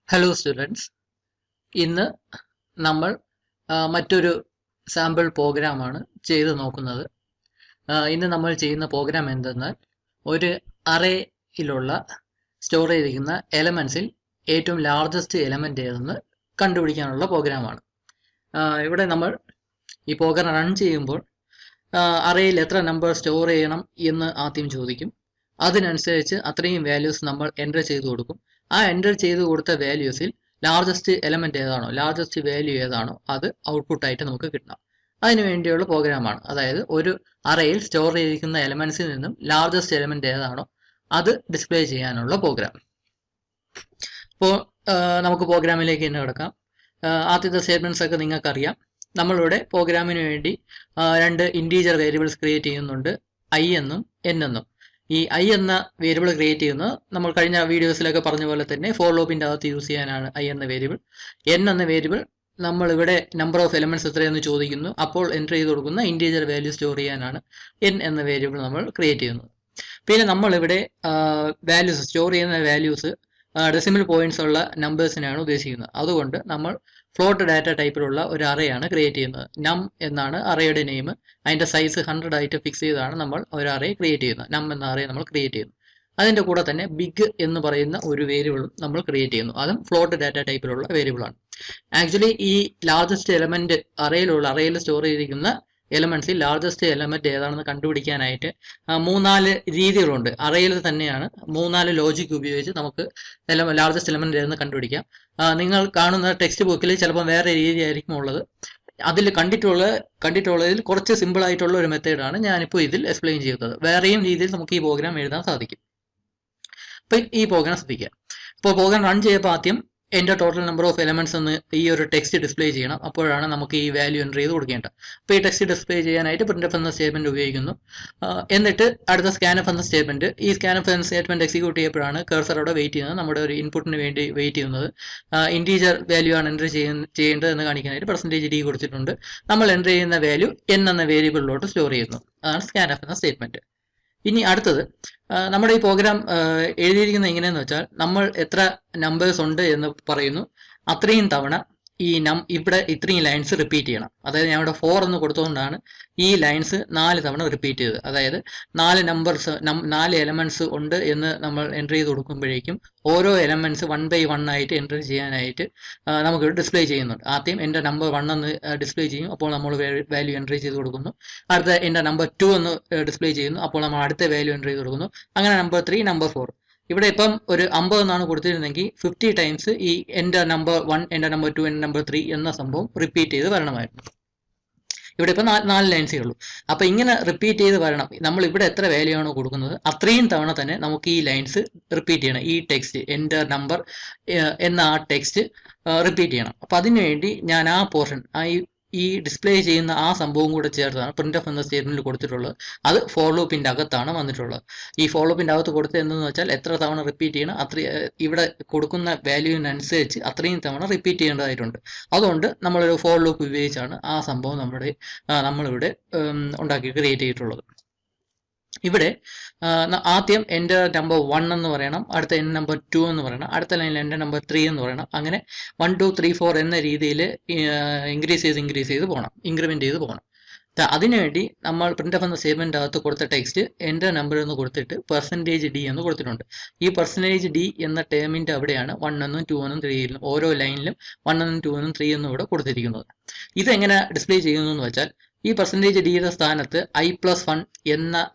Hello students, ഇന്ന് നമ്മൾ മറ്റൊരു സാമ്പിൾ പ്രോഗ്രാമാണ് ചെയ്ത് നോക്കുന്നത്. ഇന്ന് നമ്മൾ ചെയ്യുന്ന പ്രോഗ്രാം എന്തെന്നാൽ ഒരു അറേയിലുള്ള സ്റ്റോർ ചെയ്തിരിക്കുന്ന എലമെൻസിൽ ഏറ്റവും ലാർജസ്റ്റ് എലമെൻ്റ് ഏതെന്ന് കണ്ടുപിടിക്കാനുള്ള പ്രോഗ്രാമാണ്. ഇവിടെ നമ്മൾ ഈ പ്രോഗ്രാം റൺ ചെയ്യുമ്പോൾ അറേയിൽ എത്ര നമ്പർ സ്റ്റോർ ചെയ്യണം എന്ന് ആദ്യം ചോദിക്കും. അതിനനുസരിച്ച് അത്രയും വാല്യൂസ് നമ്മൾ എൻ്റർ ചെയ്ത് കൊടുക്കും. ആ എൻ്റർ ചെയ്ത് കൊടുത്ത വാല്യൂസിൽ ലാർജസ്റ്റ് എലമെന്റ് ഏതാണോ, ലാർജസ്റ്റ് വാല്യൂ ഏതാണോ അത് ഔട്ട്പുട്ടായിട്ട് നമുക്ക് കിട്ടണം. അതിനു വേണ്ടിയുള്ള പ്രോഗ്രാമാണ്. അതായത് ഒരു അറേയിൽ സ്റ്റോർ ചെയ്തിരിക്കുന്ന എലമെന്റ്സിൽ നിന്നും ലാർജസ്റ്റ് എലമെന്റ് ഏതാണോ അത് ഡിസ്പ്ലേ ചെയ്യാനുള്ള പ്രോഗ്രാം. അപ്പോൾ നമുക്ക് പ്രോഗ്രാമിലേക്ക് തന്നെ കിടക്കാം. ആദ്യത്തെ സ്റ്റേറ്റ്മെന്റ്സ് ഒക്കെ നിങ്ങൾക്കറിയാം. നമ്മളിവിടെ പ്രോഗ്രാമിന് വേണ്ടി രണ്ട് ഇൻറ്റീജർ വേരിയബിൾസ് ക്രിയേറ്റ് ചെയ്യുന്നുണ്ട്, ഐ എന്നും എൻ എന്നും. ഈ ഐ എന്ന വേരിയബിൾ ക്രിയേറ്റ് ചെയ്യുന്നത് നമ്മൾ കഴിഞ്ഞ വീഡിയോസിലൊക്കെ പറഞ്ഞ പോലെ തന്നെ ഫോർ ലൂപ്പിൻ്റെ അകത്ത് യൂസ് ചെയ്യാനാണ് ഐ എന്ന വേരിയബിൾ. എൻ എന്ന വേരിയബിൾ നമ്മൾ ഇവിടെ നമ്പർ ഓഫ് എലമെന്റ്സ് എത്രയെന്ന് ചോദിക്കുന്നു, അപ്പോൾ എൻ്റർ ചെയ്ത് കൊടുക്കുന്ന ഇൻറ്റീജർ വാല്യൂ സ്റ്റോർ ചെയ്യാനാണ് എൻ എന്ന വേരിയബിൾ നമ്മൾ ക്രിയേറ്റ് ചെയ്യുന്നത്. പിന്നെ നമ്മളിവിടെ വാല്യൂസ് സ്റ്റോർ ചെയ്യുന്ന വാല്യൂസ് ഡെസിമൽ പോയിന്റ്സ് ഉള്ള നമ്പേഴ്സിനാണ് ഉദ്ദേശിക്കുന്നത്. അതുകൊണ്ട് നമ്മൾ ഫ്ലോട്ട് ഡാറ്റ ടൈപ്പിലുള്ള ഒരു അറേയാണ് ക്രിയേറ്റ് ചെയ്യുന്നത്. നം എന്നാണ് അറേയുടെ നെയിം. അതിൻ്റെ സൈസ് 100 ആയിട്ട് ഫിക്സ് ചെയ്താണ് നമ്മൾ ഒരു അറേ ക്രിയേറ്റ് ചെയ്യുന്നത്. നം എന്ന അറേ നമ്മൾ ക്രിയേറ്റ് ചെയ്യുന്നു. അതിൻ്റെ കൂടെ തന്നെ ബിഗ് എന്ന് പറയുന്ന ഒരു വേരിയബിളും നമ്മൾ ക്രിയേറ്റ് ചെയ്യുന്നു. അതും ഫ്ലോട്ട് ഡാറ്റ ടൈപ്പിലുള്ള വേരിയബിളാണ്. ആക്ച്വലി ഈ ലാർജസ്റ്റ് എലമെന്റ് അറേയിൽ സ്റ്റോർ ചെയ്തിരിക്കുന്ന എലമെന്റ്സിൽ ലാർജസ്റ്റ് എലമെന്റ് ഏതാണെന്ന് കണ്ടുപിടിക്കാനായിട്ട് 3-4 രീതികളുണ്ട്. അറേയിൽ തന്നെയാണ് 3-4 ലോജിക് ഉപയോഗിച്ച് നമുക്ക് ലാർജസ്റ്റ് എലമെന്റ് ഏതെന്ന് കണ്ടുപിടിക്കാം. നിങ്ങൾ കാണുന്ന ടെക്സ്റ്റ് ബുക്കിൽ ചിലപ്പോൾ വേറെ രീതിയായിരിക്കും ഉള്ളത്. അതിൽ കണ്ടിട്ടുള്ളതിൽ കുറച്ച് സിമ്പിൾ ആയിട്ടുള്ള ഒരു മെത്തേഡാണ് ഞാനിപ്പോൾ ഇതിൽ എക്സ്പ്ലെയിൻ ചെയ്യുന്നത്. വേറെയും രീതിയിൽ നമുക്ക് ഈ പ്രോഗ്രാം എഴുതാൻ സാധിക്കും. അപ്പോൾ ഈ പ്രോഗ്രാം ശ്രദ്ധിക്കുക. ഇപ്പോൾ പ്രോഗ്രാം റൺ ചെയ്തപ്പോൾ ആദ്യം എൻ്റെ ടോട്ടൽ നമ്പർ ഓഫ് എലമെന്റ്സ് എന്ന് ഈ ഒരു ടെക്സ്റ്റ് ഡിസ്പ്ലേ ചെയ്യണം. അപ്പോഴാണ് നമുക്ക് ഈ വാല്യൂ എൻ്റർ ചെയ്ത് കൊടുക്കേണ്ടത്. അപ്പോൾ ഈ ടെക്സ്റ്റ് ഡിസ്പ്ലേ ചെയ്യാനായിട്ട് printf എന്ന സ്റ്റേറ്റ്മെന്റ് ഉപയോഗിക്കുന്നു. എന്നിട്ട് അടുത്ത scanf എന്ന സ്റ്റേറ്റ്മെന്റ്. ഈ scanf എന്ന സ്റ്റേറ്റ്മെന്റ് എക്സിക്യൂട്ട് ചെയ്യപ്പോഴാണ് കർസർ അവിടെ വെയിറ്റ് ചെയ്യുന്നത്, നമ്മുടെ ഒരു ഇൻപുട്ടിന് വേണ്ടി വെയിറ്റ് ചെയ്യുന്നത്. ഇൻറ്റീജർ വാല്യൂ ആണ് എൻ്റർ ചെയ്യേണ്ടത് എന്ന് കാണിക്കാനായിട്ട് %d കൊടുത്തിട്ടുണ്ട്. നമ്മൾ എൻ്റർ ചെയ്യുന്ന വാല്യൂ n എന്ന വേരിയബിളിലോട്ട് സ്റ്റോർ ചെയ്യുന്നു. അതാണ് scanf എന്ന സ്റ്റേറ്റ്മെന്റ്. ഇനി അടുത്തത് നമ്മുടെ ഈ പ്രോഗ്രാം എഴുതിയിരിക്കുന്നത് എങ്ങനെയെന്ന് വെച്ചാൽ, നമ്മൾ എത്ര നമ്പേഴ്സ് ഉണ്ട് എന്ന് പറയുന്നു, അത്രയും തവണ ഈ ഇവിടെ ഇത്രയും ലൈൻസ് റിപ്പീറ്റ് ചെയ്യണം. അതായത് ഞാൻ ഇവിടെ 4 എന്ന് കൊടുത്തുകൊണ്ടാണ് ഈ ലൈൻസ് 4 തവണ റിപ്പീറ്റ് ചെയ്തത്. അതായത് 4 എലമെന്റ്സ് ഉണ്ട് എന്ന് നമ്മൾ എൻ്റർ ചെയ്ത് കൊടുക്കുമ്പോഴേക്കും ഓരോ എലമെന്റ്സ് 1 by 1 ആയിട്ട് എൻ്റർ ചെയ്യാനായിട്ട് നമുക്ക് ഡിസ്പ്ലേ ചെയ്യുന്നുണ്ട്. ആദ്യം എൻ്റെ നമ്പർ 1 എന്ന് ഡിസ്പ്ലേ ചെയ്യും, അപ്പോൾ നമ്മൾ വാല്യൂ എൻ്റർ ചെയ്ത് കൊടുക്കുന്നു. അടുത്ത എൻ്റെ നമ്പർ 2 എന്ന് ഡിസ്പ്ലേ ചെയ്യുന്നു, അപ്പോൾ നമ്മൾ അടുത്ത വാല്യൂ എൻ്റർ ചെയ്ത് കൊടുക്കുന്നു. അങ്ങനെ നമ്പർ 3, നമ്പർ 4. ഇവിടെ ഇപ്പം ഒരു 50 എന്നാണ് കൊടുത്തിരുന്നെങ്കിൽ 50 ടൈംസ് ഈ എൻ്റെ നമ്പർ 1, എൻ്റെ നമ്പർ 2, എൻ്റെ നമ്പർ 3 എന്ന സംഭവം റിപ്പീറ്റ് ചെയ്ത് വരണമായിരുന്നു. ഇവിടെ ഇപ്പം 4 ലൈൻസേ ഉള്ളൂ. അപ്പം ഇങ്ങനെ റിപ്പീറ്റ് ചെയ്ത് വരണം. നമ്മൾ ഇവിടെ എത്ര വാല്യൂ ആണോ കൊടുക്കുന്നത് അത്രയും തവണ തന്നെ നമുക്ക് ഈ ലൈൻസ് റിപ്പീറ്റ് ചെയ്യണം. ഈ ടെക്സ്റ്റ് എൻ്റെ നമ്പർ എന്ന ആ ടെക്സ്റ്റ് റിപ്പീറ്റ് ചെയ്യണം. അപ്പം അതിനുവേണ്ടി ഞാൻ ആ പോർഷൻ ഈ ഡിസ്പ്ലേ ചെയ്യുന്ന ആ സംഭവം കൂടെ ചേർത്താണ് printf എന്ന സ്റ്റേറ്റ്മെന്റിൽ കൊടുത്തിട്ടുള്ളത്. അത് ഫോർ ലൂപ്പിന്റെ അകത്താണ് വന്നിട്ടുള്ളത്. ഈ ഫോർ ലൂപ്പിന്റെ അകത്ത് കൊടുത്തത് എന്തെന്ന് വെച്ചാൽ എത്ര തവണ റിപ്പീറ്റ് ചെയ്യണം, ഇവിടെ കൊടുക്കുന്ന വാല്യൂവിനനുസരിച്ച് അത്രയും തവണ റിപ്പീറ്റ് ചെയ്യേണ്ടതായിട്ടുണ്ട്. അതുകൊണ്ട് നമ്മളൊരു ഫോർ ലൂപ്പ് ഉപയോഗിച്ചാണ് ആ സംഭവം നമ്മളിവിടെ ഉണ്ടാക്കി ക്രിയേറ്റ് ചെയ്തിട്ടുള്ളത്. ഇവിടെ ആദ്യം എൻ്റെ നമ്പർ 1 എന്ന് പറയണം, അടുത്ത എൻ്റെ നമ്പർ 2 എന്ന് പറയണം, അടുത്ത ലൈനിൽ എൻ്റെ നമ്പർ 3 എന്ന് പറയണം. അങ്ങനെ 1, 2, 3, 4 എന്ന രീതിയിൽ ഇൻക്രീസ് ചെയ്ത് പോകണം, ഇൻക്രിമെന്റ് ചെയ്ത് പോകണം. അതിനുവേണ്ടി നമ്മൾ printf എന്ന സ്റ്റേറ്റ്മെന്റ് അകത്ത് കൊടുത്ത ടെക്സ്റ്റ് എൻ്റെ നമ്പർ എന്ന് കൊടുത്തിട്ട് %d എന്ന് കൊടുത്തിട്ടുണ്ട്. ഈ %d എന്ന ടേമിന്റെ അവിടെയാണ് 1 എന്നും 2 എന്നും 3 എന്നും ഓരോ ലൈനിലും 1 എന്നും 2 എന്നും 3 എന്നും ഇവിടെ കൊടുത്തിരിക്കുന്നത്. ഇതെങ്ങനെ ഡിസ്പ്ലേ ചെയ്യുന്നു എന്ന് വെച്ചാൽ, ഈ %d സ്ഥാനത്ത് i+1 എന്ന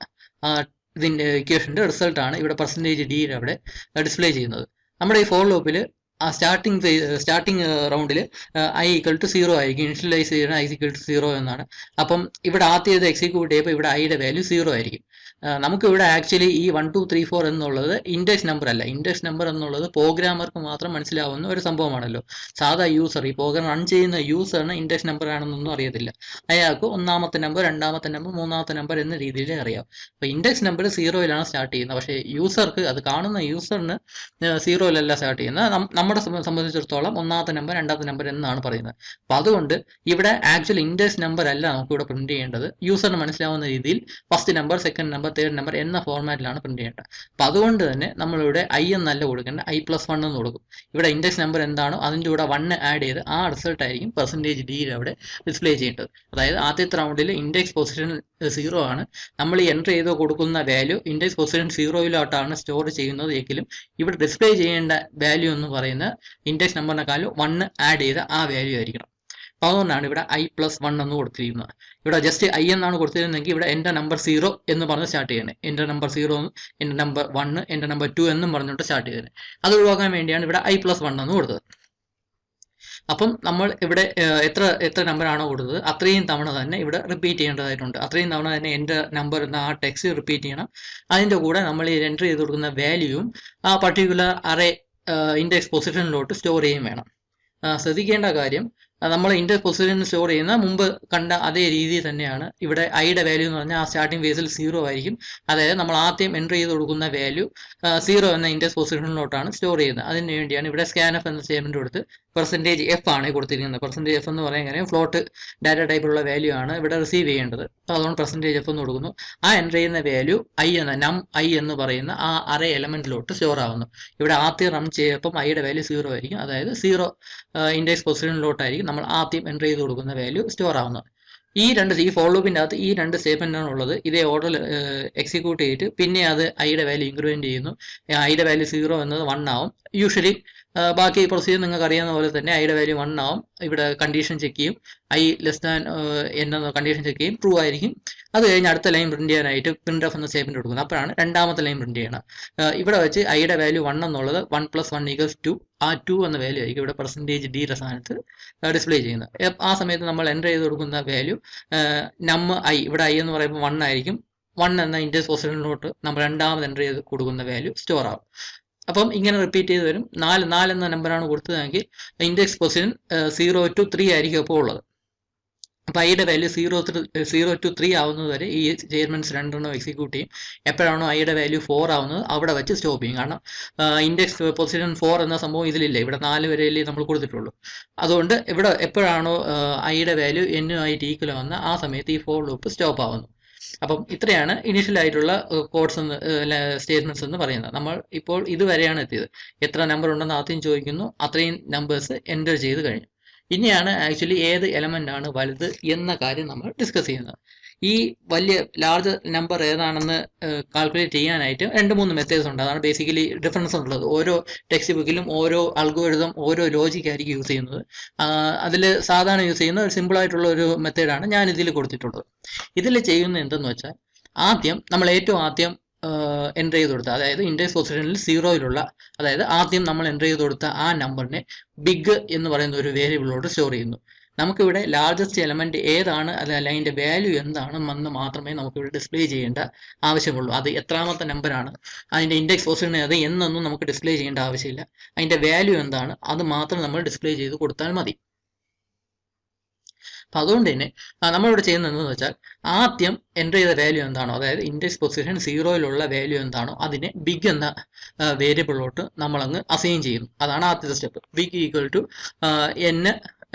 ഇതിൻ്റെ ഇക്വേഷൻ്റെ റിസൾട്ടാണ് ഇവിടെ %d അവിടെ ഡിസ്പ്ലേ ചെയ്യുന്നത്. നമ്മുടെ ഈ ഫോർ ലൂപ്പിൽ സ്റ്റാർട്ടിംഗ് റൗണ്ടിൽ i = 0 ആയിരിക്കും. ഇനിഷ്യലൈസ് ചെയ്യുന്ന i = 0 എന്നാണ്. അപ്പം ഇവിടെ ആദ്യം ഇത് എക്സിക്യൂട്ട് ചെയ്യുമ്പോൾ ഇവിടെ ഐയുടെ വാല്യൂ 0 ആയിരിക്കും. നമുക്ക് ഇവിടെ ആക്ച്വലി ഈ 1, 2, 3, 4 എന്നുള്ളത് ഇൻഡെക്സ് നമ്പർ അല്ല. ഇൻഡെക്സ് നമ്പർ എന്നുള്ളത് പ്രോഗ്രാമർക്ക് മാത്രം മനസ്സിലാവുന്ന ഒരു സംഭവമാണല്ലോ. സാധാ യൂസർ, ഈ പ്രോഗ്രാം റൺ ചെയ്യുന്ന യൂസറിന് ഇൻഡെക്സ് നമ്പർ ആണെന്നൊന്നും അറിയത്തില്ല. അയാൾക്ക് 1ാമത്തെ നമ്പർ, 2ാമത്തെ നമ്പർ, 3ാമത്തെ നമ്പർ എന്ന രീതിയിലേ അറിയാം. അപ്പോൾ ഇൻഡെക്സ് നമ്പർ 0-ലാണ് സ്റ്റാർട്ട് ചെയ്യുന്നത്. പക്ഷേ യൂസർക്ക്, അത് കാണുന്ന യൂസറിന് 0-ലല്ല സ്റ്റാർട്ട് ചെയ്യുന്നത്. നമ്മളെ സംബന്ധിച്ചിടത്തോളം 1ാമത്തെ നമ്പർ, 2ാമത്തെ നമ്പർ എന്നാണ് പറയുന്നത്. അപ്പോൾ അതുകൊണ്ട് ഇവിടെ ആക്ച്വലി ഇൻഡെക്സ് നമ്പർ അല്ല നമുക്ക് ഇവിടെ പ്രിന്റ് ചെയ്യേണ്ടത്. യൂസറിന് മനസ്സിലാവുന്ന രീതിയിൽ first number, second number, third number എന്ന ഫോർമാറ്റിലാണ് പ്രിന്റ് ചെയ്യേണ്ടത്. അപ്പോൾ അതുകൊണ്ട് തന്നെ നമ്മളിവിടെ ഐ എന്നല്ല കൊടുക്കേണ്ടത്, I+1 എന്ന് കൊടുക്കും. ഇവിടെ ഇൻഡെക്സ് നമ്പർ എന്താണോ അതിൻ്റെ കൂടെ 1 ആഡ് ചെയ്ത് ആ റിസൾട്ട് ആയിരിക്കും %d അവിടെ ഡിസ്പ്ലേ ചെയ്യേണ്ടത്. അതായത് ആദ്യത്തെ റൗണ്ടിൽ ഇൻഡെക്സ് പൊസിഷൻ 0 ആണ്. നമ്മൾ ഈ എൻ്റർ ചെയ്ത് കൊടുക്കുന്ന വാല്യൂ ഇൻഡെക്സ് പൊസിഷൻ 0 സ്റ്റോർ ചെയ്യുന്നത് എങ്കിലും ഇവിടെ ഡിസ്പ്ലേ ചെയ്യേണ്ട വാല്യൂ എന്ന് പറയുന്നത് ഇൻഡെക്സ് നമ്പറിനെക്കാളും 1 ആഡ് ചെയ്ത ആ വാല്യൂ ആയിരിക്കണം. അപ്പോൾ അതുകൊണ്ടാണ് ഇവിടെ I+1 എന്ന് കൊടുത്തിരിക്കുന്നത്. ഇവിടെ ജസ്റ്റ് ഐ എന്നാണ് കൊടുത്തിരുന്നെങ്കിൽ ഇവിടെ എൻ്റെ നമ്പർ 0 എന്ന് പറഞ്ഞ് സ്റ്റാർട്ട് ചെയ്യണേ. എൻ്റെ നമ്പർ 0 എന്നും എൻ്റെ നമ്പർ 1 എൻ്റെ നമ്പർ 2 എന്നും പറഞ്ഞുകൊണ്ട് സ്റ്റാർട്ട് ചെയ്തത്. അത് ഒഴിവാക്കാൻ വേണ്ടിയാണ് ഇവിടെ I+1 എന്ന് കൊടുത്തത്. അപ്പം നമ്മൾ ഇവിടെ എത്ര നമ്പറാണോ കൊടുത്തത് അത്രയും തവണ തന്നെ ഇവിടെ റിപ്പീറ്റ് ചെയ്യേണ്ടതായിട്ടുണ്ട്. അത്രയും തവണ തന്നെ എൻ്റെ നമ്പർ എന്ന ആ ടെക്സ്റ്റ് റിപ്പീറ്റ് ചെയ്യണം. അതിൻ്റെ കൂടെ നമ്മൾ ഈ എൻ്റർ ചെയ്ത് കൊടുക്കുന്ന വാല്യൂവും ആ പർട്ടിക്കുലർ അറേ ഇൻഡെക്സ് പൊസിഷനിലോട്ട് സ്റ്റോർ ചെയ്യുകയും വേണം. ശ്രദ്ധിക്കേണ്ട കാര്യം, നമ്മൾ ഇൻഡെക്സ് പൊസിഷനിൽ സ്റ്റോർ ചെയ്യുന്ന മുമ്പ് കണ്ട അതേ രീതി തന്നെയാണ് ഇവിടെ ഐയുടെ വാല്യൂ എന്ന് പറഞ്ഞാൽ ആ സ്റ്റാർട്ടിംഗ് ഫേസിൽ 0 ആയിരിക്കും. അതായത് നമ്മൾ ആദ്യം എൻ്റർ ചെയ്ത് കൊടുക്കുന്ന വാല്യൂ 0 എന്ന ഇൻഡെക്സ് പൊസിഷനിലോട്ടാണ് സ്റ്റോർ ചെയ്യുന്നത്. അതിന് വേണ്ടിയാണ് ഇവിടെ സ്കാൻഎഫ് എന്ന സ്റ്റേറ്റ്മെന്റ് കൊടുത്ത് %f ആണ് കൊടുത്തിരിക്കുന്നത്. %f എന്ന് പറയാൻ കാര്യം ഫ്ലോട്ട് ഡാറ്റ ടൈപ്പിലുള്ള വാല്യൂ ആണ് ഇവിടെ റിസീവ് ചെയ്യേണ്ടത്. അപ്പോൾ അതുകൊണ്ട് %f എന്ന് കൊടുക്കുന്നു. ആ എൻ്റർ ചെയ്യുന്ന വാല്യൂ നം ഐ എന്ന് പറയുന്ന ആ അറേ എലമെന്റിലോട്ട് സ്റ്റോർ ആവുന്നു. ഇവിടെ ആദ്യം റൺ ചെയ്യപ്പം ഐയുടെ വാല്യൂ 0 ആയിരിക്കും. അതായത് 0 ഇൻഡെക്സ് പൊസിഷനിലോട്ടായിരിക്കും നമ്മൾ ആദ്യം എൻ്റർ ചെയ്ത് കൊടുക്കുന്ന വാല്യൂ സ്റ്റോർ ആവുന്നത്. ഈ ഫോർ ലൂപ്പിൻ്റെ അകത്ത് ഈ 2 സ്റ്റേറ്റ്മെന്റാണ് ഉള്ളത്. ഇതേ ഓർഡറിൽ എക്സിക്യൂട്ട് ചെയ്തിട്ട് പിന്നെ അത് ഐയുടെ വാല്യൂ ഇൻക്രിമെന്റ് ചെയ്യുന്നു. ഐയുടെ വാല്യൂ 0 എന്നത് 1 ആവും. യൂഷ്വലി ബാക്കി പ്രൊസീജിയർ നിങ്ങൾക്ക് അറിയാവുന്ന പോലെ തന്നെ ഐയുടെ വാല്യൂ 1 ആവും. ഇവിടെ കണ്ടീഷൻ ചെക്ക് ചെയ്യും. I<n എന്ന കണ്ടീഷൻ ചെക്ക് ചെയ്യും, ട്രൂ ആയിരിക്കും. അത് കഴിഞ്ഞ് അടുത്ത ലൈൻ പ്രിന്റ് ചെയ്യാനായിട്ട് printf എന്ന സ്റ്റേറ്റ്മെന്റ് കൊടുക്കുന്നത്. അപ്പോഴാണ് രണ്ടാമത്തെ ലൈൻ പ്രിന്റ് ചെയ്യണം. ഇവിടെ വെച്ച് ഐയുടെ വാല്യൂ 1 എന്നുള്ളത് 1 + 1 = 2. ആ 2 എന്ന വാല്യൂ ആയിരിക്കും ഇവിടെ %d സ്ഥാനത്ത് ഡിസ്പ്ലേ ചെയ്യുന്നത്. ആ സമയത്ത് നമ്മൾ എൻ്റർ ചെയ്ത് കൊടുക്കുന്ന വാല്യൂ നം ഐ, ഇവിടെ ഐ എന്ന് പറയുമ്പോൾ 1 ആയിരിക്കും. 1 എന്ന ഇൻഡെക്സ് പൊസിഷനിലോട്ട് നമ്മൾ രണ്ടാമത് എൻ്റർ ചെയ്ത് കൊടുക്കുന്ന വാല്യൂ സ്റ്റോർ ആവും. അപ്പം ഇങ്ങനെ റിപ്പീറ്റ് ചെയ്ത് വരും. 4 എന്ന നമ്പറാണ് കൊടുത്തതെങ്കിൽ ഇൻഡെക്സ് പൊസിഷൻ 0 to 3 ആയിരിക്കും അപ്പോൾ ഉള്ളത്. അപ്പോൾ ഐയുടെ വാല്യൂ 0 to 3 ആവുന്നത് വരെ ഈ സ്റ്റേറ്റ്മെന്റ്സ് രണ്ടെണ്ണം എക്സിക്യൂട്ട് ചെയ്യും. എപ്പോഴാണോ ഐയുടെ വാല്യൂ 4 ആവുന്നത് അവിടെ വെച്ച് സ്റ്റോപ്പ് ചെയ്യും. കാരണം ഇൻഡെക്സ് പൊസിഷൻ 4 എന്ന സംഭവം ഇതിലില്ല. ഇവിടെ 4 വരെയല്ലേ നമ്മൾ കൊടുത്തിട്ടുള്ളൂ. അതുകൊണ്ട് ഇവിടെ എപ്പോഴാണോ ഐയുടെ വാല്യൂ n-ആയിട്ട് ഈക്വൽ വന്ന ആ സമയത്ത് ഈ ഫോർ ലൂപ്പ് സ്റ്റോപ്പ് ആവുന്നു. അപ്പം ഇത്രയാണ് ഇനീഷ്യൽ ആയിട്ടുള്ള കോഡ്സ് സ്റ്റേറ്റ്മെന്റ്സ് എന്ന് പറയുന്നത്. നമ്മൾ ഇപ്പോൾ ഇതുവരെയാണ് എത്തിയത്. എത്ര നമ്പർ ഉണ്ടെന്ന് ആദ്യം ചോദിക്കുന്നു, അത്രയും നമ്പേഴ്സ് എൻ്റർ ചെയ്ത് കഴിഞ്ഞു. ഇനിയാണ് ആക്ച്വലി ഏത് എലമെന്റ് ആണ് വലുത് എന്ന കാര്യം നമ്മൾ ഡിസ്കസ് ചെയ്യുന്നത്. ഈ വലിയ ലാർജ് നമ്പർ ഏതാണെന്ന് കാൽക്കുലേറ്റ് ചെയ്യാനായിട്ട് 2-3 മെത്തേഡ്സ് ഉണ്ട്. അതാണ് ബേസിക്കലി ഡിഫറൻസ് ഉള്ളത്. ഓരോ ടെക്സ്റ്റ് ബുക്കിലും ഓരോ അൽഗോരിതം ഓരോ ലോജിക് ആയിരിക്കും യൂസ് ചെയ്യുന്നത്. അതിൽ സാധാരണ യൂസ് ചെയ്യുന്ന ഒരു സിമ്പിൾ ആയിട്ടുള്ള ഒരു മെത്തേഡാണ് ഞാൻ ഇതിൽ കൊടുത്തിട്ടുള്ളത്. ഇതിൽ ചെയ്യുന്നത് എന്തെന്ന് വെച്ചാൽ, നമ്മൾ ഏറ്റവും ആദ്യം എൻ്റർ ചെയ്ത് കൊടുത്ത, അതായത് ഇൻഡെക്സ് പൊസിഷനിൽ 0-യിലുള്ള, അതായത് ആദ്യം നമ്മൾ എൻ്റർ ചെയ്ത് കൊടുത്ത ആ നമ്പറിനെ ബിഗ് എന്ന് പറയുന്ന ഒരു വേരിയബിളിലോട്ട് സ്റ്റോർ ചെയ്യുന്നു. നമുക്കിവിടെ ലാർജസ്റ്റ് എലമെന്റ് ഏതാണ്, അതല്ല അതിൻ്റെ വാല്യൂ എന്താണെന്ന് മാത്രമേ നമുക്കിവിടെ ഡിസ്പ്ലേ ചെയ്യേണ്ട ആവശ്യമുള്ളൂ. അത് എത്രാമത്തെ നമ്പറാണ്, അതിൻ്റെ ഇൻഡെക്സ് പൊസിഷൻ അത് എന്നൊന്നും നമുക്ക് ഡിസ്പ്ലേ ചെയ്യേണ്ട ആവശ്യമില്ല. അതിൻ്റെ വാല്യൂ എന്താണ് അത് മാത്രം നമ്മൾ ഡിസ്പ്ലേ ചെയ്ത് കൊടുത്താൽ മതി. അപ്പം അതുകൊണ്ട് തന്നെ നമ്മളിവിടെ ചെയ്യുന്നത് എന്താണെന്ന് വെച്ചാൽ, ആദ്യം എൻ്റർ ചെയ്ത വാല്യൂ എന്താണോ, അതായത് ഇൻഡെക്സ് പൊസിഷൻ 0-യിലുള്ള വാല്യൂ എന്താണോ അതിനെ ബിഗ് എന്ന വേരിയബിളിലോട്ട് നമ്മളങ്ങ് അസൈൻ ചെയ്യുന്നു. അതാണ് ആദ്യത്തെ step. Big equal to n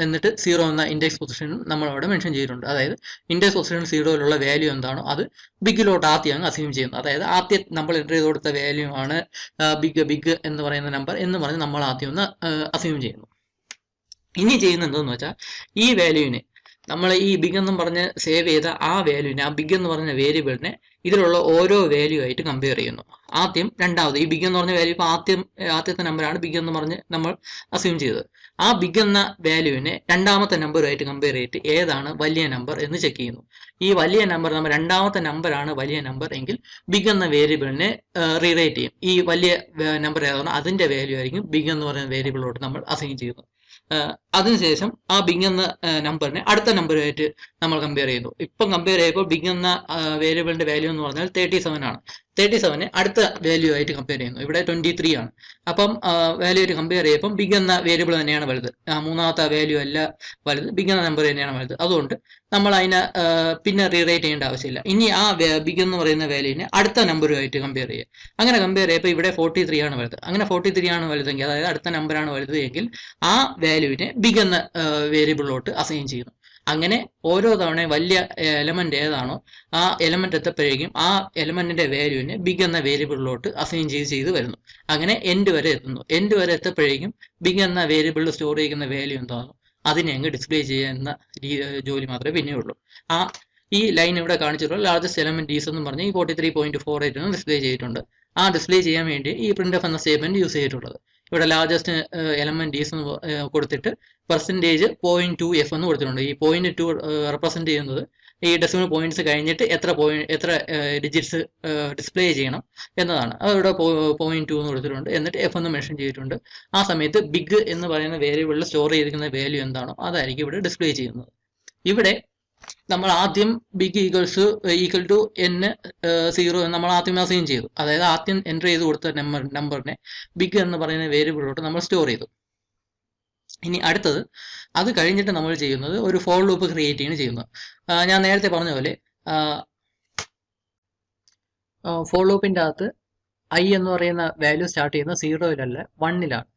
എന്നിട്ട് 0 എന്ന ഇൻഡെക്സ് പൊസിഷനും നമ്മളവിടെ മെൻഷൻ ചെയ്തിട്ടുണ്ട്. അതായത് ഇൻഡെക്സ് പൊസിഷൻ 0-യിലുള്ള വാല്യൂ എന്താണോ അത് ബിഗിലോട്ട് ആദ്യം അങ്ങ് അസ്യൂം ചെയ്യുന്നു. അതായത് ആദ്യം നമ്മൾ എൻ്റർ ചെയ്ത് കൊടുത്ത വാല്യൂ ആണ് ബിഗ് എന്ന് പറയുന്ന നമ്പർ എന്ന് പറഞ്ഞ് നമ്മൾ ആദ്യം ഒന്ന് അസ്യൂം ചെയ്യുന്നു. ഇനി ചെയ്യുന്നത് എന്താണെന്ന് വെച്ചാൽ, ഈ വാല്യൂവിനെ നമ്മൾ ഈ ബിഗ് എന്നും പറഞ്ഞ് സേവ് ചെയ്ത ആ വാല്യൂവിനെ, ആ ബിഗ് എന്ന് പറഞ്ഞ വേരിയബിളിനെ ഇതിലുള്ള ഓരോ വാല്യൂ ആയിട്ട് കമ്പയർ ചെയ്യുന്നു. ആദ്യം രണ്ടാമത് ഈ ബിഗ് എന്ന് പറഞ്ഞ വാല്യൂ ഇപ്പോൾ ആദ്യത്തെ നമ്പറാണ് ബിഗ് എന്ന് പറഞ്ഞ് നമ്മൾ അസ്യൂം ചെയ്തത്. ആ ബിഗ് എന്ന വാല്യൂവിനെ രണ്ടാമത്തെ നമ്പറുമായിട്ട് കമ്പയർ ചെയ്തിട്ട് ഏതാണ് വലിയ നമ്പർ എന്ന് ചെക്ക് ചെയ്യുന്നു. ഈ വലിയ നമ്പർ നമ്മൾ രണ്ടാമത്തെ നമ്പറാണ് വലിയ നമ്പർ എങ്കിൽ ബിഗ് എന്ന വേരിയബിളിനെ റീറൈറ്റ് ചെയ്യും. ഈ വലിയ നമ്പർ ഏതാണോ അതിൻ്റെ വാല്യൂ ആയിരിക്കും ബിഗ് എന്ന് പറയുന്ന വേരിയബിളിലോട്ട് നമ്മൾ അസൈൻ ചെയ്യുന്നത്. അതിനുശേഷം ആ ബിഗ് എന്ന നമ്പറിനെ അടുത്ത നമ്പറുമായിട്ട് നമ്മൾ കമ്പയർ ചെയ്യുന്നു. ഇപ്പം കമ്പയർ ചെയ്യുമ്പോൾ ബിഗ് എന്ന വേരിയബിളിന്റെ വാല്യൂ എന്ന് പറഞ്ഞാൽ 37 ആണ്. 37 അടുത്ത വാല്യൂ ആയിട്ട് കമ്പയർ ചെയ്യുന്നു. ഇവിടെ 23 ആണ്. അപ്പം വാല്യൂ ആയിട്ട് കമ്പയർ ചെയ്യുമ്പോൾ ബിഗ് എന്ന വേരിയബിൾ തന്നെയാണ് വലുത്. മൂന്നാമത്തെ വാല്യൂ അല്ല വലുത്, ബിഗ് എന്ന നമ്പർ തന്നെയാണ് വലുത്. അതുകൊണ്ട് നമ്മൾ അതിനെ പിന്നെ റീറൈറ്റ് ചെയ്യേണ്ട ആവശ്യമില്ല. ഇനി ആ ബിഗ് എന്ന് പറയുന്ന വാല്യൂവിനെ അടുത്ത നമ്പറുമായിട്ട് കമ്പയർ ചെയ്യുക. അങ്ങനെ കമ്പയർ ചെയ്യുമ്പോൾ ഇവിടെ 43 ആണ് വലുത്. അങ്ങനെ 43 ആണ് വലുതെങ്കിൽ, അതായത് അടുത്ത നമ്പറാണ് വലുത് എങ്കിൽ ആ വാല്യൂവിനെ ബിഗ് എന്ന വേരിയബിളിലോട്ട് അസൈൻ ചെയ്യുന്നു. അങ്ങനെ ഓരോ തവണയും വലിയ എലമെന്റ് ഏതാണോ ആ എലമെന്റ് എത്തപ്പോഴേക്കും ആ എലമെന്റിന്റെ വാല്യൂവിനെ ബിഗ് എന്ന വേരിയബിളിലോട്ട് അസൈൻ ചെയ്ത് വരുന്നു. അങ്ങനെ എൻഡ് വരെ എത്തുന്നു. എൻഡ് വരെ എത്തപ്പോഴേക്കും ബിഗ് എന്ന വേരിയബിളിൽ സ്റ്റോർ ചെയ്യുന്ന വാല്യൂ എന്താണോ അതിനെ അങ്ങ് ഡിസ്പ്ലേ ചെയ്യുന്ന ജോലി മാത്രമേ പിന്നെ ഉള്ളൂ. ഈ ലൈൻ ഇവിടെ കാണിച്ചിട്ടുള്ള ലാർജസ്റ്റ് എലമെന്റ് ഈസ് എന്ന് പറഞ്ഞ് ഈ 43.48 എന്ന് ഡിസ്പ്ലേ ചെയ്തിട്ടുണ്ട്. ആ ഡിസ്പ്ലേ ചെയ്യാൻ വേണ്ടി ഈ പ്രിന്റ്എഫ് എന്ന സ്റ്റേറ്റ്മെന്റ് യൂസ് ചെയ്തിട്ടുള്ളത്. ഇവിടെ ലാർജസ്റ്റ് എലമെന്റ് ഈസ് എന്ന് കൊടുത്തിട്ട് %.2f എന്ന് കൊടുത്തിട്ടുണ്ട്. ഈ 0.2 റെപ്രസെന്റ് ചെയ്യുന്നത് ഈ ഡെസിമൽ പോയിന്റ്സ് കഴിഞ്ഞിട്ട് എത്ര ഡിജിറ്റ്സ് ഡിസ്പ്ലേ ചെയ്യണം എന്നതാണ്. അതിവിടെ 0.2 എന്ന് കൊടുത്തിട്ടുണ്ട്. എന്നിട്ട് എഫ് എന്ന് മെൻഷൻ ചെയ്തിട്ടുണ്ട്. ആ സമയത്ത് ബിഗ് എന്ന് പറയുന്ന വേരിയബിളിൽ സ്റ്റോർ ചെയ്തിരിക്കുന്ന വാല്യൂ എന്താണോ അതായിരിക്കും ഇവിടെ ഡിസ്പ്ലേ ചെയ്യുന്നത്. ഇവിടെ നമ്മൾ ആദ്യം ബിഗ് ഈക്വൽ ടു n0 എന്ന് നമ്മൾ ആദ്യം അസൈൻ ചെയ്തു. അതായത് ആദ്യം എൻ്റർ ചെയ്ത് കൊടുത്ത നമ്പറിനെ ബിഗ് എന്ന് പറയുന്ന വേരിയബിളിലോട്ട് നമ്മൾ സ്റ്റോർ ചെയ്തു. ഇനി അടുത്തത് അത് കഴിഞ്ഞിട്ട് നമ്മൾ ചെയ്യുന്നത് ഒരു ഫോർ ലൂപ്പ് ക്രിയേറ്റ് ചെയ്യാണ് ചെയ്യുന്നത്. ഞാൻ നേരത്തെ പറഞ്ഞ പോലെ ഫോർ ലൂപ്പിൻ്റെ അകത്ത് ഐ എന്ന് പറയുന്ന വാല്യൂ സ്റ്റാർട്ട് ചെയ്യുന്നത് 0-ലല്ല 1-ലാണ്.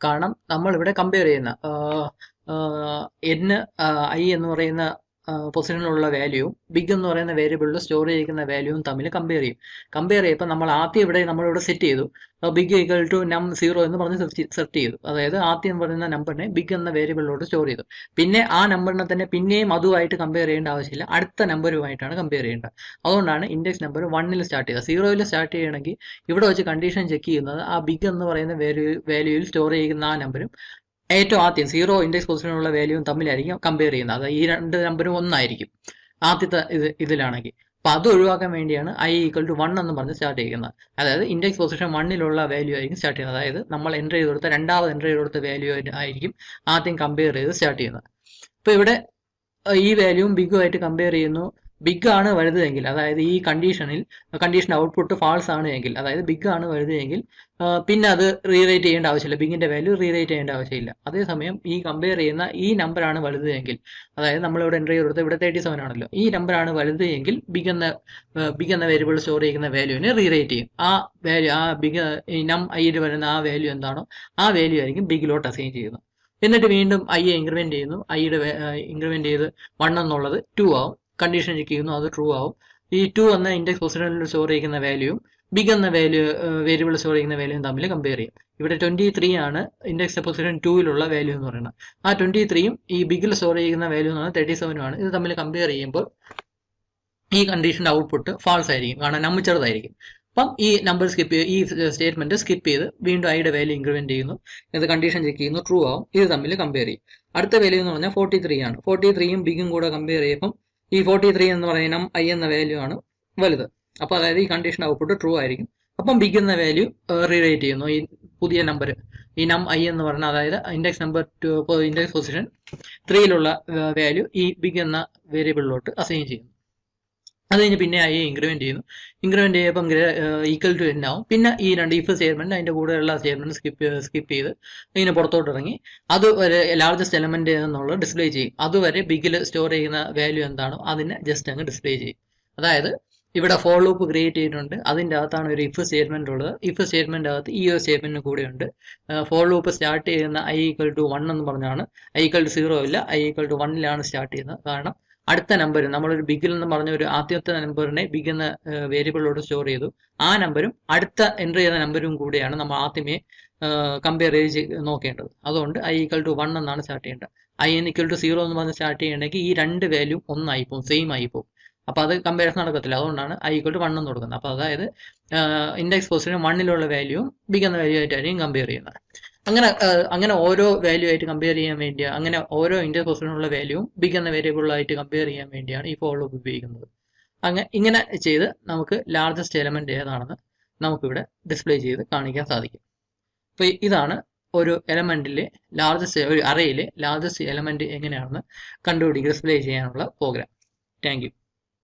കാരണം നമ്മൾ ഇവിടെ കമ്പയർ ചെയ്യുന്ന ഐ എന്ന് പറയുന്ന പൊസിഷനിലുള്ള വാല്യൂവും ബിഗ് എന്ന് പറയുന്ന വേരിയബിളിൽ സ്റ്റോർ ചെയ്തിരിക്കുന്ന വാല്യൂവും തമ്മിൽ കമ്പയർ ചെയ്യുമ്പോൾ നമ്മൾ ആദ്യം നമ്മളിവിടെ സെറ്റ് ചെയ്തു ബിഗ് ഈക്വൽ ടു നം0 എന്ന് പറഞ്ഞ് സെറ്റ് ചെയ്തു. അതായത് ആദ്യം പറയുന്ന നമ്പറിനെ ബിഗ് എന്ന വേരിയബിളിലോട്ട് സ്റ്റോർ ചെയ്തു. പിന്നെ ആ നമ്പറിനെ തന്നെ പിന്നെയും അതുമായിട്ട് കമ്പയർ ചെയ്യേണ്ട ആവശ്യമില്ല, അടുത്ത നമ്പറുമായിട്ടാണ് കമ്പയർ ചെയ്യേണ്ടത്. അതുകൊണ്ടാണ് ഇൻഡെക്സ് നമ്പർ 1-ൽ സ്റ്റാർട്ട് ചെയ്തത്. 0-ൽ സ്റ്റാർട്ട് ചെയ്യണമെങ്കിൽ ഇവിടെ വെച്ച് കണ്ടീഷൻ ചെക്ക് ചെയ്യുന്നത് ആ ബിഗ് എന്ന് പറയുന്ന വാല്യൂയിൽ സ്റ്റോർ ചെയ്യുന്ന ആ നമ്പരും ഏറ്റവും ആദ്യം 0 ഇൻഡെക്സ് പൊസിഷനിലുള്ള വാല്യൂവും തമ്മിലായിരിക്കും കമ്പയർ ചെയ്യുന്നത്. അത് ഈ രണ്ട് നമ്പറും ഒന്നായിരിക്കും ആദ്യത്തെ ഇതിലാണെങ്കിൽ. അപ്പോൾ അത് ഒഴിവാക്കാൻ വേണ്ടിയാണ് ഐ ഈക്വൽ ടു 1 എന്ന് പറഞ്ഞ് സ്റ്റാർട്ട് ചെയ്യുന്നത്. അതായത് ഇൻഡെക്സ് പൊസിഷൻ 1-ലുള്ള വാല്യൂ ആയിരിക്കും സ്റ്റാർട്ട് ചെയ്യുന്നത്. അതായത് നമ്മൾ എൻ്റർ ചെയ്ത് കൊടുത്ത രണ്ടാമത് എൻ്റർ ചെയ്ത് കൊടുത്ത വാല്യൂ ആയിരിക്കും ആദ്യം കമ്പയർ ചെയ്ത് സ്റ്റാർട്ട് ചെയ്യുന്നത്. അപ്പോൾ ഇവിടെ ഈ വാല്യൂവും ബിഗുമായിട്ട് കമ്പയർ ചെയ്യുന്നു. ബിഗ് ആണ് വലുതെങ്കിൽ, അതായത് ഈ കണ്ടീഷൻ ഔട്ട്പുട്ട് ഫാൾസ് ആണ് എങ്കിൽ, അതായത് ബിഗ് ആണ് വലുതെങ്കിൽ പിന്നെ അത് റീറൈറ്റ് ചെയ്യേണ്ട ആവശ്യമില്ല, ബിഗിന്റെ വാല്യൂ റീറൈറ്റ് ചെയ്യേണ്ട ആവശ്യമില്ല. അതേസമയം ഈ കമ്പയർ ചെയ്യുന്ന ഈ നമ്പറാണ് വലുതെങ്കിൽ, അതായത് നമ്മളിവിടെ എൻ്റർ ചെയ്ത് കൊടുത്ത ഇവിടെ 37 ആണല്ലോ, ഈ നമ്പറാണ് വലുതെങ്കിൽ ബിഗ് എന്ന വേരിയബിൾ സ്റ്റോർ ചെയ്യുന്ന വാല്യൂവിനെ റീറൈറ്റ് ചെയ്യും. ആ വാല്യൂ ബിഗ് നം ഐയിൽ വരുന്ന ആ വാല്യൂ എന്താണോ ആ വാല്യൂ ആയിരിക്കും ബിഗിലോട്ട് അസൈൻ ചെയ്യുന്നത്. എന്നിട്ട് വീണ്ടും ഐയെ ഇൻക്രിമെന്റ് ചെയ്യുന്നു. ഐയുടെ ഇൻക്രിമെന്റ് ചെയ്ത് 1 എന്നുള്ളത് 2 ആവും. കണ്ടീഷൻ ചെക്ക് ചെയ്യുന്നു, അത് ട്രൂ ആവും. ഈ 2 എന്ന ഇൻഡെക്സ് പൊസിഷനിൽ സ്റ്റോർ ചെയ്യുന്ന വാല്യൂവും ബിഗ് എന്ന വേരിയബിൾ സ്റ്റോർ ചെയ്യുന്ന വാല്യൂവും തമ്മിൽ കമ്പയർ ചെയ്യും. ഇവിടെ 23 ആണ് ഇൻഡെക്സ് പൊസിഷൻ 2-ലുള്ള വാല്യൂ എന്ന് പറയുന്നത്. ആ 23യും ഈ ബിഗിൽ സ്റ്റോർ ചെയ്യുന്ന വാല്യൂ എന്ന് പറയുന്നത് 37 ആണ്. ഇത് തമ്മിൽ കമ്പയർ ചെയ്യുമ്പോൾ ഈ കണ്ടീഷൻ്റെ ഔട്ട്പുട്ട് ഫാൾസ് ആയിരിക്കും, കാരണം നമ്പർ ചെറുതായിരിക്കും. അപ്പം ഈ നമ്പർ ഈ സ്റ്റേറ്റ്മെന്റ് സ്കിപ്പ് ചെയ്ത് വീണ്ടും ഐയുടെ വാല്യൂ ഇൻക്രിമെന്റ് ചെയ്യുന്നു. ഇത് കണ്ടീഷൻ ചെക്ക് ചെയ്യുന്നു, ട്രൂ ആവും. ഇത് തമ്മിൽ കമ്പയർ ചെയ്യും. അടുത്ത വാല്യൂ എന്ന് പറഞ്ഞാൽ 43 ആണ്. 43യും ബിഗും കൂടെ കമ്പയർ ചെയ്യുമ്പം ഈ 43 എന്ന് പറയുന്ന ഐ എന്ന വാല്യൂ ആണ് വലുത്. അപ്പോൾ അതായത് ഈ കണ്ടീഷൻ ഔട്ട്പുട്ട് ട്രൂ ആയിരിക്കും. അപ്പം ബിഗ് എന്ന വാല്യൂ റീറൈറ്റ് ചെയ്യുന്നു. ഈ പുതിയ നമ്പർ ഈ നം ഐ എന്ന് പറഞ്ഞാൽ, അതായത് ഇൻഡെക്സ് നമ്പർ ഇൻഡെക്സ് പൊസിഷൻ 3-ലുള്ള വാല്യൂ ഈ ബിഗ് എന്ന വേരിയബിളിലോട്ട് അസൈൻ ചെയ്യുന്നു. അത് കഴിഞ്ഞ് പിന്നെ ഐ ഇൻക്രിമെന്റ് ചെയ്യുന്നു. ഇൻക്രിമെന്റ് ചെയ്യുമ്പം ഈക്വൽ ടു n ആവും. പിന്നെ ഈ രണ്ട് ഇഫ് സ്റ്റേറ്റ്മെന്റ് അതിന്റെ കൂടെയുള്ള സ്റ്റേറ്റ്മെന്റ് സ്കിപ്പ് ചെയ്ത് ഇങ്ങനെ പുറത്തോട്ട് ഇറങ്ങി അതുവരെ ലാർജസ്റ്റ് എലമെന്റ് എന്നുള്ളത് ഡിസ്പ്ലേ ചെയ്യും. അതുവരെ ബിഗിൽ സ്റ്റോർ ചെയ്യുന്ന വാല്യൂ എന്താണോ അതിനെ ജസ്റ്റ് അങ്ങ് ഡിസ്പ്ലേ ചെയ്യും. അതായത് ഇവിടെ ഫോർ ലൂപ്പ് ക്രിയേറ്റ് ചെയ്തിട്ടുണ്ട്. അതിൻ്റെ അകത്താണ് ഒരു ഇഫ് സ്റ്റേറ്റ്മെന്റ് ഉള്ളത്. ഇഫ് സ്റ്റേറ്റ്മെന്റ് അകത്ത് ഈ ഒരു സ്റ്റേറ്റ്മെന്റിന് കൂടെയുണ്ട്. ഫോർ ലൂപ്പ് സ്റ്റാർട്ട് ചെയ്യുന്ന ഐ ഈക്വൽ ടു 1 എന്ന് പറഞ്ഞാണ്. ഐ ഈക്വൽ ടു 0 ഇല്ല, ഐ ഈക്വൽ ടു 1-ലാണ് സ്റ്റാർട്ട് ചെയ്യുന്നത്. കാരണം അടുത്ത നമ്പർ നമ്മളൊരു ബിഗിൽ എന്ന് പറഞ്ഞ ഒരു ആദ്യത്തെ നമ്പറിനെ ബിഗ് എന്ന വേരിയബിളിലോട്ട് സ്റ്റോർ ചെയ്തു. ആ നമ്പരും അടുത്ത എൻ്റർ ചെയ്ത നമ്പരും കൂടെയാണ് നമ്മൾ ആദ്യമേ കമ്പയർ ചെയ്ത് നോക്കേണ്ടത്. അതുകൊണ്ട് ഐ ഈക്വൽ ടു 1 എന്നാണ് സ്റ്റാർട്ട് ചെയ്യേണ്ടത്. ഐ എൻ ഈക്വൽ ടു 0 എന്ന് പറഞ്ഞ് സ്റ്റാർട്ട് ചെയ്യണമെങ്കിൽ ഈ രണ്ട് വാല്യൂ ഒന്നായിപ്പോവും, സെയിം ആയിപ്പോവും. അപ്പോൾ അത് കമ്പാരിസൺ നടക്കത്തില്ല. അതുകൊണ്ടാണ് ഐ ഈക്വൽ ടു 1 എന്ന് കൊടുക്കുന്നത്. അപ്പോൾ അതായത് ഇൻഡെക്സ് പൊസിഷൻ 1-ലുള്ള വാല്യൂവും ബിഗ് എന്ന വാല്യൂ ആയിട്ടായിരിക്കും കമ്പയർ ചെയ്യുന്നത്. അങ്ങനെ ഓരോ വാല്യൂ ആയിട്ട് കമ്പയർ ചെയ്യാൻ വേണ്ടി, അങ്ങനെ ഓരോ ഇൻഡെക്സ് പൊസിഷനുള്ള വാല്യൂവും ബിഗ് എന്ന വേരിയബിളായിട്ട് കമ്പയർ ചെയ്യാൻ വേണ്ടിയാണ് ഈ ഫോർ ലൂപ്പ് ഉപയോഗിക്കുന്നത്. ഇങ്ങനെ ചെയ്ത് നമുക്ക് ലാർജസ്റ്റ് എലമെന്റ് ഏതാണെന്ന് നമുക്കിവിടെ ഡിസ്പ്ലേ ചെയ്ത് കാണിക്കാൻ സാധിക്കും. അപ്പോൾ ഇതാണ് ഒരു എലമെന്റിലെ ഒരു അറയിലെ ലാർജസ്റ്റ് എലമെന്റ് എങ്ങനെയാണെന്ന് ഡിസ്പ്ലേ ചെയ്യാനുള്ള പ്രോഗ്രാം. Thank you.